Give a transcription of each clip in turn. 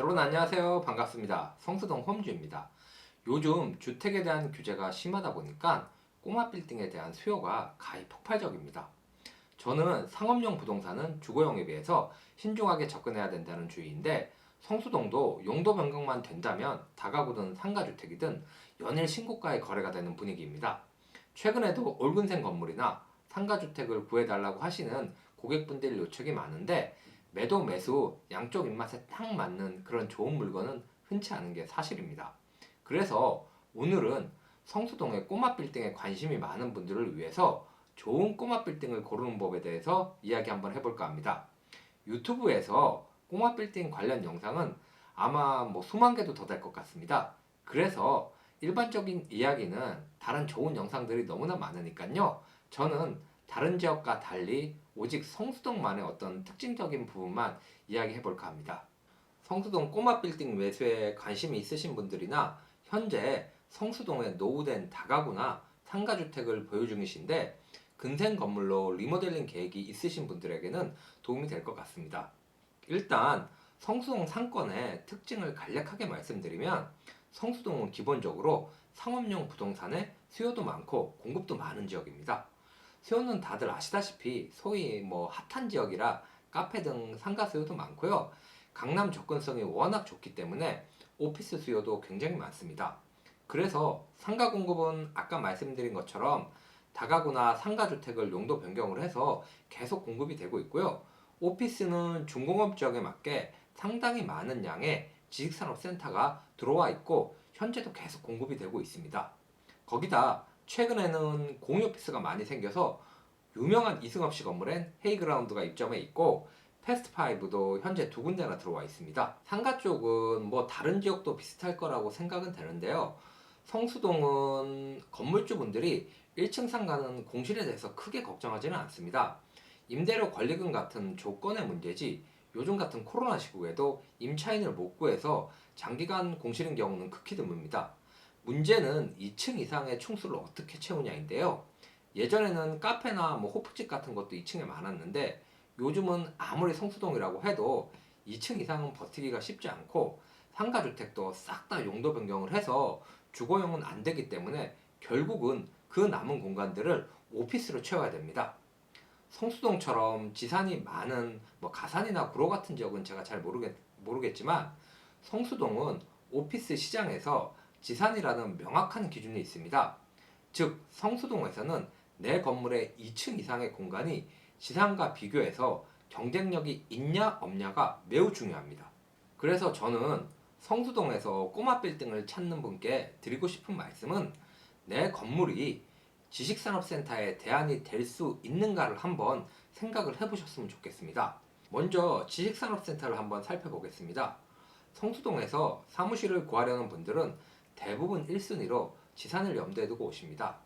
여러분 안녕하세요. 반갑습니다. 성수동 홈주입니다. 요즘 주택에 대한 규제가 심하다 보니까 꼬마 빌딩에 대한 수요가 가히 폭발적입니다. 저는 상업용 부동산은 주거용에 비해서 신중하게 접근해야 된다는 주의인데 성수동도 용도 변경만 된다면 다가구든 상가주택이든 연일 신고가의 거래가 되는 분위기입니다. 최근에도 올근생 건물이나 상가주택을 구해달라고 하시는 고객분들 요청이 많은데 매도 매수 양쪽 입맛에 딱 맞는 그런 좋은 물건은 흔치 않은 게 사실입니다. 그래서 오늘은 성수동의 꼬마 빌딩에 관심이 많은 분들을 위해서 좋은 꼬마 빌딩을 고르는 법에 대해서 이야기 한번 해볼까 합니다. 유튜브에서 꼬마 빌딩 관련 영상은 아마 수만 개도 더 될 것 같습니다. 그래서 일반적인 이야기는 다른 좋은 영상들이 너무나 많으니까요. 저는 다른 지역과 달리 오직 성수동만의 어떤 특징적인 부분만 이야기해 볼까 합니다. 성수동 꼬마 빌딩 매수에 관심이 있으신 분들이나 현재 성수동에 노후된 다가구나 상가주택을 보유 중이신데 근생 건물로 리모델링 계획이 있으신 분들에게는 도움이 될 것 같습니다. 일단 성수동 상권의 특징을 간략하게 말씀드리면 성수동은 기본적으로 상업용 부동산의 수요도 많고 공급도 많은 지역입니다. 수요는 다들 아시다시피 소위 핫한 지역이라 카페 등 상가 수요도 많고요. 강남 접근성이 워낙 좋기 때문에 오피스 수요도 굉장히 많습니다. 그래서 상가 공급은 아까 말씀드린 것처럼 다가구나 상가주택을 용도 변경을 해서 계속 공급이 되고 있고요. 오피스는 중공업 지역에 맞게 상당히 많은 양의 지식산업센터가 들어와 있고 현재도 계속 공급이 되고 있습니다. 거기다 최근에는 공유오피스가 많이 생겨서 유명한 이승업시 건물엔 헤이그라운드가 입점해 있고 패스트파이브도 현재 두 군데나 들어와 있습니다. 상가 쪽은 다른 지역도 비슷할 거라고 생각은 되는데요. 성수동은 건물주분들이 1층 상가는 공실에 대해서 크게 걱정하지는 않습니다. 임대료 권리금 같은 조건의 문제지 요즘 같은 코로나 시국에도 임차인을 못 구해서 장기간 공실인 경우는 극히 드뭅니다. 문제는 2층 이상의 층수를 어떻게 채우냐인데요. 예전에는 카페나 호프집 같은 것도 2층에 많았는데 요즘은 아무리 성수동이라고 해도 2층 이상은 버티기가 쉽지 않고 상가주택도 싹 다 용도 변경을 해서 주거용은 안 되기 때문에 결국은 그 남은 공간들을 오피스로 채워야 됩니다. 성수동처럼 지산이 많은 가산이나 구로 같은 지역은 제가 잘 모르겠지만 성수동은 오피스 시장에서 지산이라는 명확한 기준이 있습니다. 즉 성수동에서는 내 건물의 2층 이상의 공간이 지상과 비교해서 경쟁력이 있냐 없냐가 매우 중요합니다. 그래서 저는 성수동에서 꼬마 빌딩을 찾는 분께 드리고 싶은 말씀은 내 건물이 지식산업센터의 대안이 될 수 있는가를 한번 생각을 해보셨으면 좋겠습니다. 먼저 지식산업센터를 한번 살펴보겠습니다. 성수동에서 사무실을 구하려는 분들은 대부분 1순위로 지산을 염두에 두고 오십니다.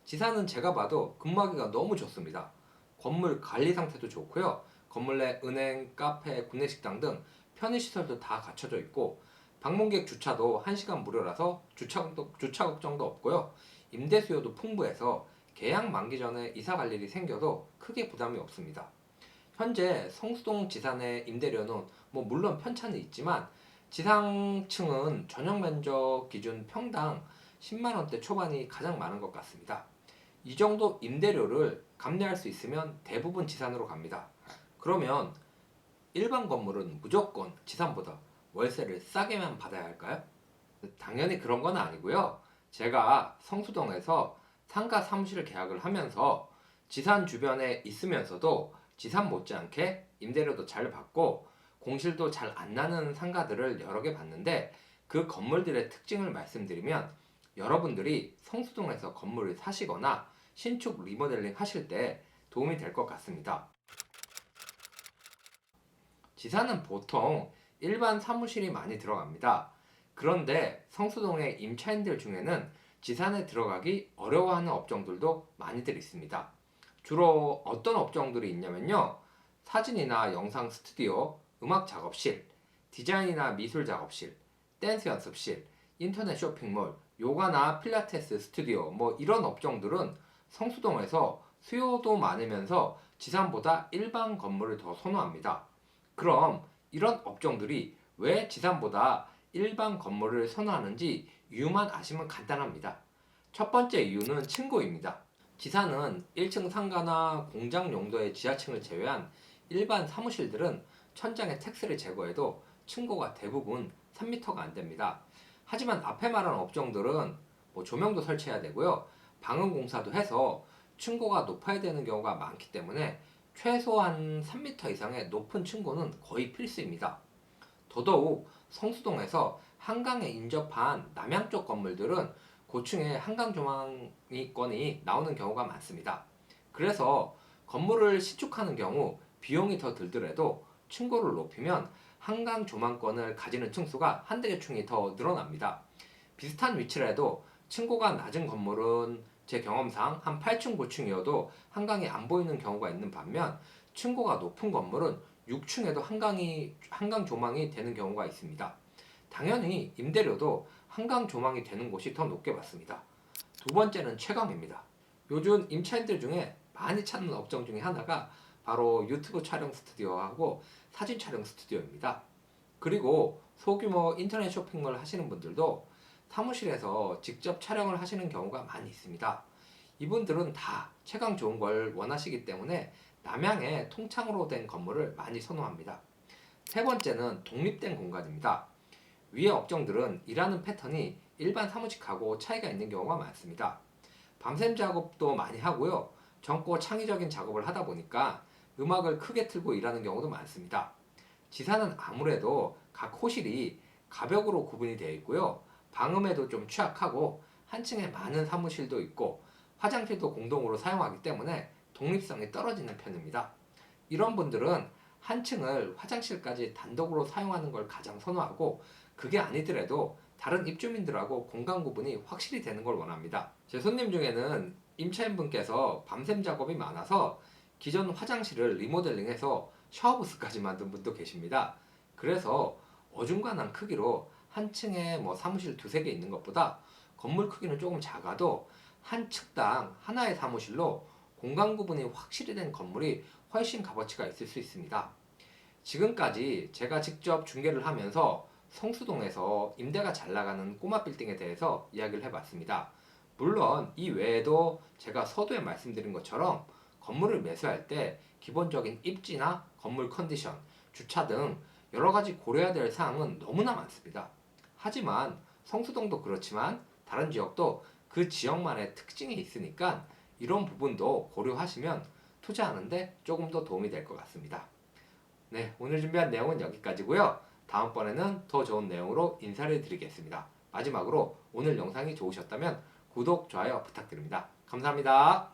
지산은 제가 봐도 근무하기가 너무 좋습니다. 건물 관리 상태도 좋고요. 건물 내 은행, 카페, 구내식당 등 편의시설도 다 갖춰져 있고 방문객 주차도 1시간 무료라서 주차 걱정도 없고요. 임대 수요도 풍부해서 계약 만기 전에 이사 갈 일이 생겨도 크게 부담이 없습니다. 현재 성수동 지산의 임대료는 물론 편차는 있지만 지상층은 전용 면적 기준 평당 10만원대 초반이 가장 많은 것 같습니다. 이 정도 임대료를 감내할 수 있으면 대부분 지산으로 갑니다. 그러면 일반 건물은 무조건 지산보다 월세를 싸게만 받아야 할까요? 당연히 그런 건 아니고요. 제가 성수동에서 상가 사무실을 계약을 하면서 지산 주변에 있으면서도 지산 못지않게 임대료도 잘 받고 공실도 잘 안 나는 상가들을 여러 개 봤는데 그 건물들의 특징을 말씀드리면 여러분들이 성수동에서 건물을 사시거나 신축 리모델링 하실 때 도움이 될 것 같습니다. 지산은 보통 일반 사무실이 많이 들어갑니다. 그런데 성수동의 임차인들 중에는 지산에 들어가기 어려워하는 업종들도 많이들 있습니다. 주로 어떤 업종들이 있냐면요. 사진이나 영상 스튜디오, 음악 작업실, 디자인이나 미술 작업실, 댄스 연습실, 인터넷 쇼핑몰, 요가나 필라테스 스튜디오 이런 업종들은 성수동에서 수요도 많으면서 지산보다 일반 건물을 더 선호합니다. 그럼 이런 업종들이 왜 지산보다 일반 건물을 선호하는지 이유만 아시면 간단합니다. 첫 번째 이유는 층고입니다. 지산은 1층 상가나 공장 용도의 지하층을 제외한 일반 사무실들은 천장에 텍스를 제거해도 층고가 대부분 3m가 안 됩니다. 하지만 앞에 말한 업종들은 조명도 설치해야 되고요. 방음 공사도 해서 층고가 높아야 되는 경우가 많기 때문에 최소한 3m 이상의 높은 층고는 거의 필수입니다. 더더욱 성수동에서 한강에 인접한 남양 쪽 건물들은 고층에 한강 조망이권이 나오는 경우가 많습니다. 그래서 건물을 신축하는 경우 비용이 더 들더라도 층고를 높이면 한강 조망권을 가지는 층수가 한두 개 층이 더 늘어납니다. 비슷한 위치라도 층고가 낮은 건물은 제 경험상 한 8층, 9층이어도 한강이 안 보이는 경우가 있는 반면 층고가 높은 건물은 6층에도 한강 조망이 되는 경우가 있습니다. 당연히 임대료도 한강 조망이 되는 곳이 더 높게 받습니다. 두 번째는 채광입니다. 요즘 임차인들 중에 많이 찾는 업종 중에 하나가 바로 유튜브 촬영 스튜디오하고 사진 촬영 스튜디오입니다. 그리고 소규모 인터넷 쇼핑몰 하시는 분들도 사무실에서 직접 촬영을 하시는 경우가 많이 있습니다. 이분들은 다 채광 좋은 걸 원하시기 때문에 남향에 통창으로 된 건물을 많이 선호합니다. 세 번째는 독립된 공간입니다. 위의 업종들은 일하는 패턴이 일반 사무직하고 차이가 있는 경우가 많습니다. 밤샘 작업도 많이 하고요. 젊고 창의적인 작업을 하다 보니까 음악을 크게 틀고 일하는 경우도 많습니다. 지사는 아무래도 각 호실이 가벽으로 구분이 되어 있고요. 방음에도 좀 취약하고 한 층에 많은 사무실도 있고 화장실도 공동으로 사용하기 때문에 독립성이 떨어지는 편입니다. 이런 분들은 한 층을 화장실까지 단독으로 사용하는 걸 가장 선호하고 그게 아니더라도 다른 입주민들하고 공간 구분이 확실히 되는 걸 원합니다. 제 손님 중에는 임차인분께서 밤샘 작업이 많아서 기존 화장실을 리모델링해서 샤워부스까지 만든 분도 계십니다. 그래서 어중간한 크기로 한 층에 사무실 두세 개 있는 것보다 건물 크기는 조금 작아도 한 층당 하나의 사무실로 공간 구분이 확실히 된 건물이 훨씬 값어치가 있을 수 있습니다. 지금까지 제가 직접 중개를 하면서 성수동에서 임대가 잘 나가는 꼬마 빌딩에 대해서 이야기를 해봤습니다. 물론 이 외에도 제가 서두에 말씀드린 것처럼 건물을 매수할 때 기본적인 입지나 건물 컨디션, 주차 등 여러 가지 고려해야 될 사항은 너무나 많습니다. 하지만 성수동도 그렇지만 다른 지역도 그 지역만의 특징이 있으니까 이런 부분도 고려하시면 투자하는데 조금 더 도움이 될 것 같습니다. 네, 오늘 준비한 내용은 여기까지고요. 다음번에는 더 좋은 내용으로 인사를 드리겠습니다. 마지막으로 오늘 영상이 좋으셨다면 구독, 좋아요 부탁드립니다. 감사합니다.